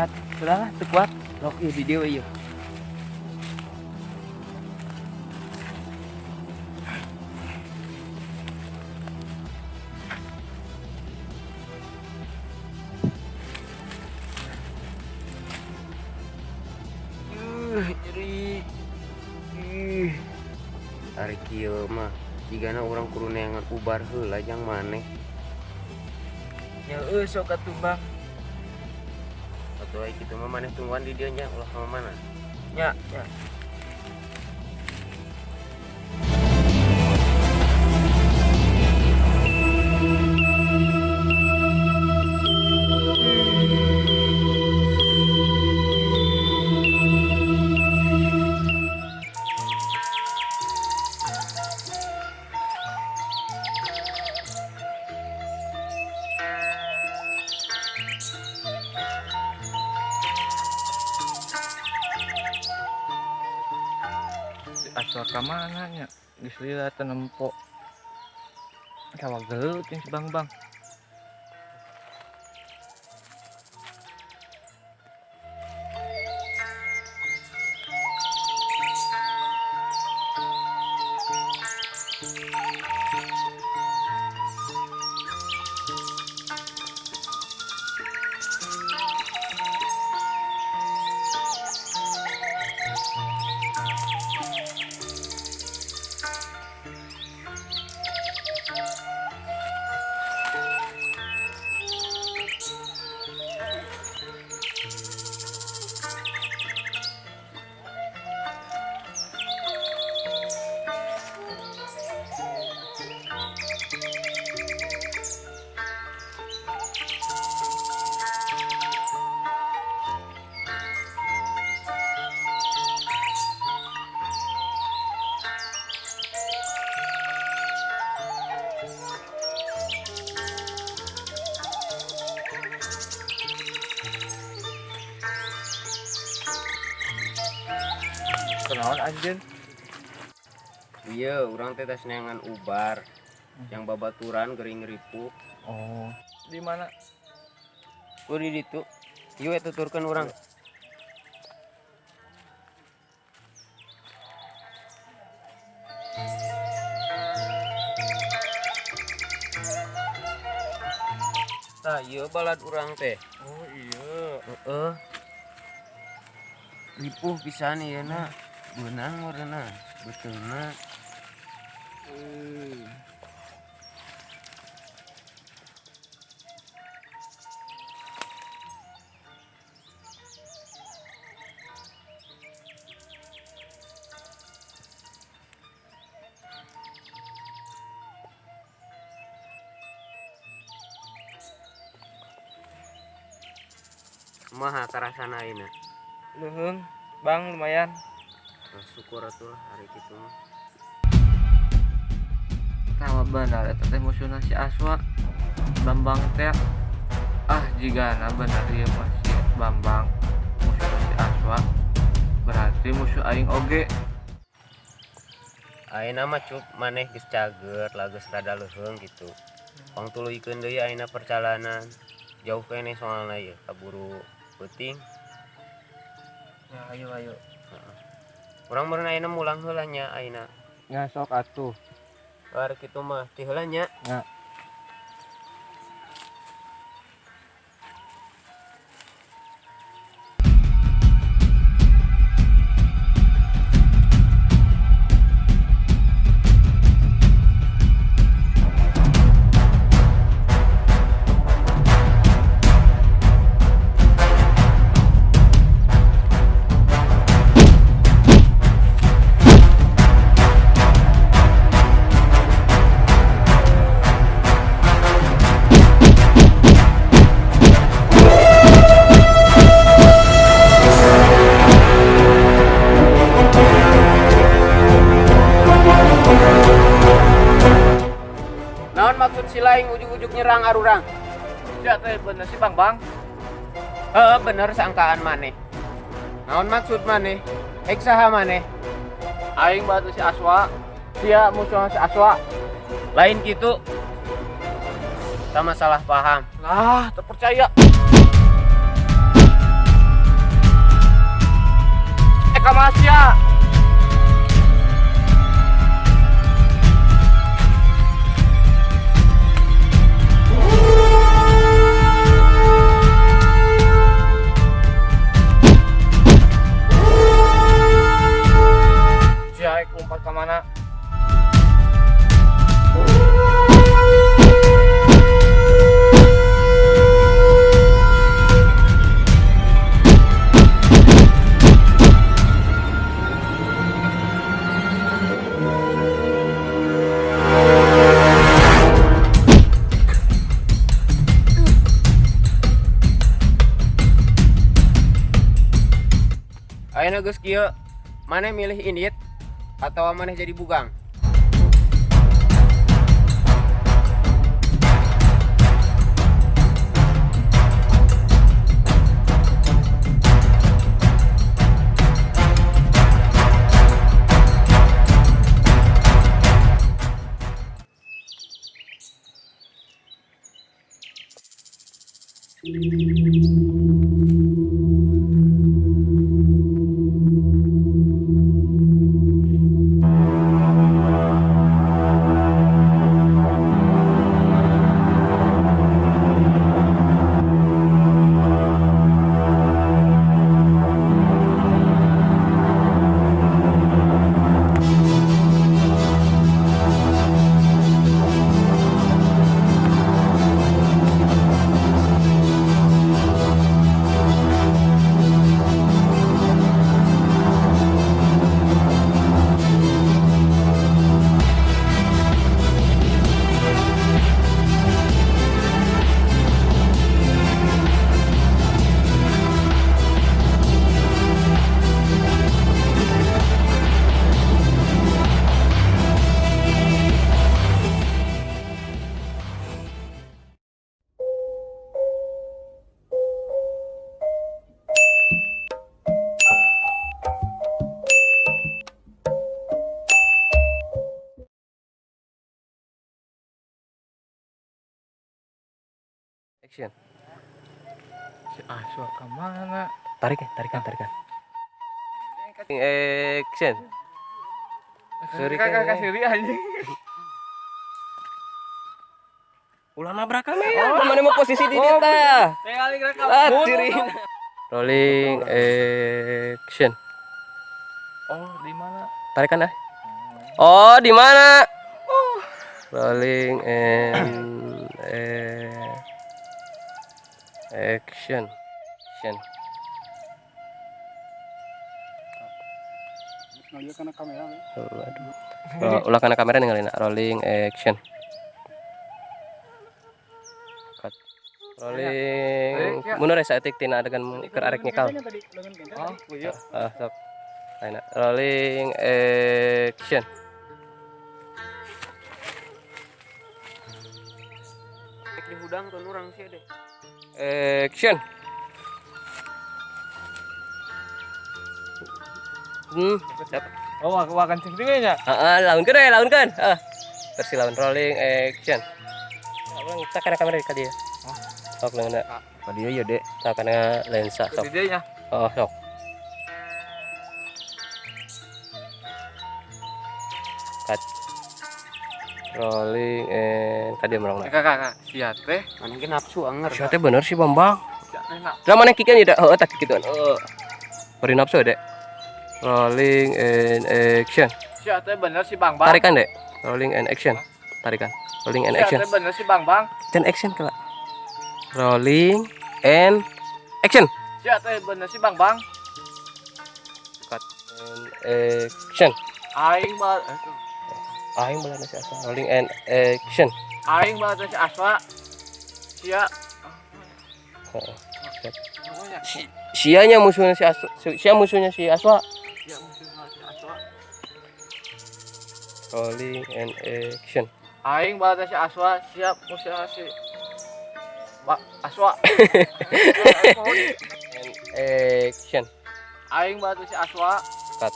istirahat. Sudahlah, tekuat. Log ieu video ieu. Nyeri. Ari kieu mah jigana urang kudu neangan ubar heula jang maneh. Nya sok atuh Bang. Atuh ai kitu mah maneh tungguan di dieu nya ulah ka mana. Nya. Asal ka mana nya? Geus lila teu nempo. Kawageut yang si Bang. Kenaon anjeun? Iya, urang teh tes neangan ubar. Yang babaturan gering ripuk. Oh, di mana? Ku di ditu. Ieu tuturkeun urang. Tah, ieu balad urang teh. Oh, iya. Heeh. Ripuh pisan ieu-na. Beunang warna beteuna. Kumaha karasana ayeuna? Leuheung, Bang, lumayan. Syukur atuh hari kitu mah. Tawa benar eta teh musuhna si Aswa. Bambang teh. Jigana bener ieu mah si Bambang musuh si Aswa. Berarti musuh aing oge. Ayeuna mah cup maneh geus cager, geus rada leuheung gitu. Pangtuluykeun deui ayeuna perjalanan. Jauh kene soalna ieu kaburu peuting. Ya ayo. Urang meureun ayeuna mulang heula nya ayeuna. Nya sok atuh. Bar kitu mah ti heula nya. Nya. Maksud si laing ujuk-ujuk nyerang arurang. Ya teh bener sih Bang. Bener sangkaan maneh. Naon maksud maneh? Ek saha maneh? Aing batu si Aswa. Sia musuh si Aswa. Lain gitu. Sama salah paham. Lah, terpercaya. ka Masya. Sia lompat ke mana? Ayeuna geus kieu, maneh milih indit atau maneh jadi bugang? Action. Si Aswa ke mana? Tarikan. Action. Sorry Kakak siri anjing. Ulah nabrak kamera. Mana mau posisi di dia tah? Cirin. Rolling action. Oh, di mana? Tarikan ah. Oh, di mana? Rolling and action. Ulah kana kamera ninggalin. Rolling action. Cut. Rolling. Mundur ya saeutik tina adegan keur arek nyekal. Oh, iya. Sok. Ayeuna rolling action. Di hudang tuh urang sih deh. Action. Siap. Oh, aku akan cengkring nya. Launkeun. Versi lawan rolling action. Ulang tak kana kamera ka dia. Sok leungeuna. Ka dia ya, Dek. Tak kana lensa sok. Di dia nya. Oh, sok. Cut. Rolling and ka dia merong. Kakak, sia teh. Mana ge nafsu anger. Sia teh bener sih Bambang. Sia teh nak. Lah mana kikeun ieu da? Heuh tak kikituan. Beri nafsu Dek. Rolling and action. Sia teh bener si Bang Bang. Tarikan Dek. Rolling and action. Tarikan. Rolling and action. Sia teh bener si Bang Bang. Dan action kala. Rolling and action. Sia teh bener si Bang Bang. Cut and action. Aing bal Aing balana si Aswa. Rolling and action. Aing bal si Aswa. Sia. Heeh. Sianya musuhnya si Aswa. Sia musuhnya si Aswa. Sia musuhnya si Aswa. Rolling and action. Aing bal si Aswa, siap musuhnya si Aswa. And action. Aing bal si Aswa. Cut.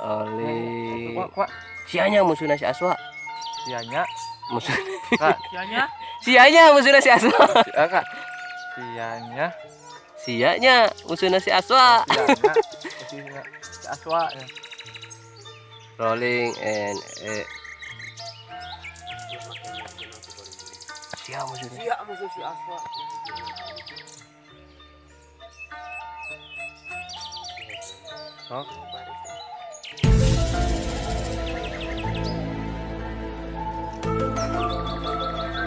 Rolling. Kuat. Sianya musuhnya si Aswa. Sianya. Musuh. Kak, sianya. Sianya musuhnya si Aswa. Kak. Sianya. Sianya musuhna si Aswa. Sianya si Aswa ya. Rolling and Sia musuhnya. Sia musuh si Aswa. Oh.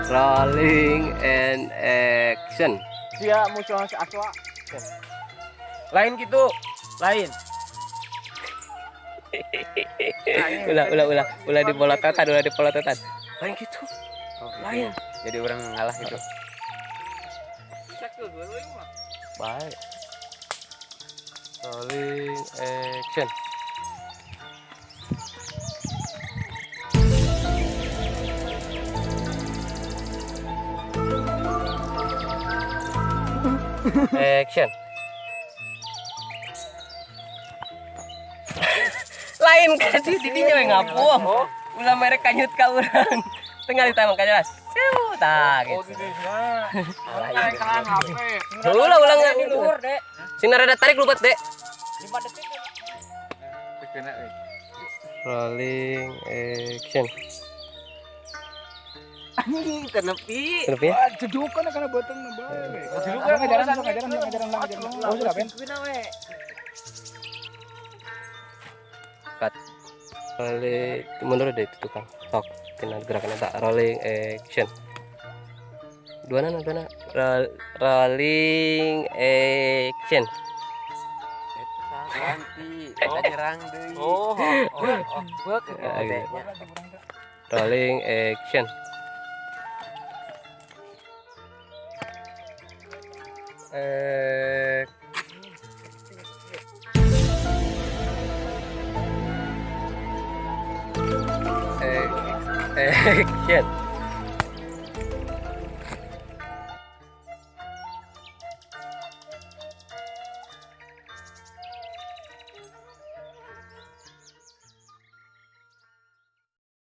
Rolling and action. Sia musuh si Aswa. Lain gitu, lain. Ulah di polototan. Lain gitu. Lain. Jadi orang ngalah gitu. Baik. Rolling action. Action. Lain kan di didinya we ngapuh. Ulah merek kanyut ka urang. Tengah ditamang ka jelas. Sew tah Oh, gitu. di sana. Kan HP. Ulang di luhur, Dek. Sing rada tarik lubat, Dek. 5 detik. Kena euy. Rolling action. Anjing tenepi. Kenapa ya? Jedukan karena botong na bae. Jedukan ngajaran urusan ngajaran. Oh, sudah Ben. Cut. Rolling mundur deh itu tukang. Tok. Kena gerakannya tak rolling action. Dua rolling action. Ganti, kita nyerang deui. Beuk. Rolling action. Action.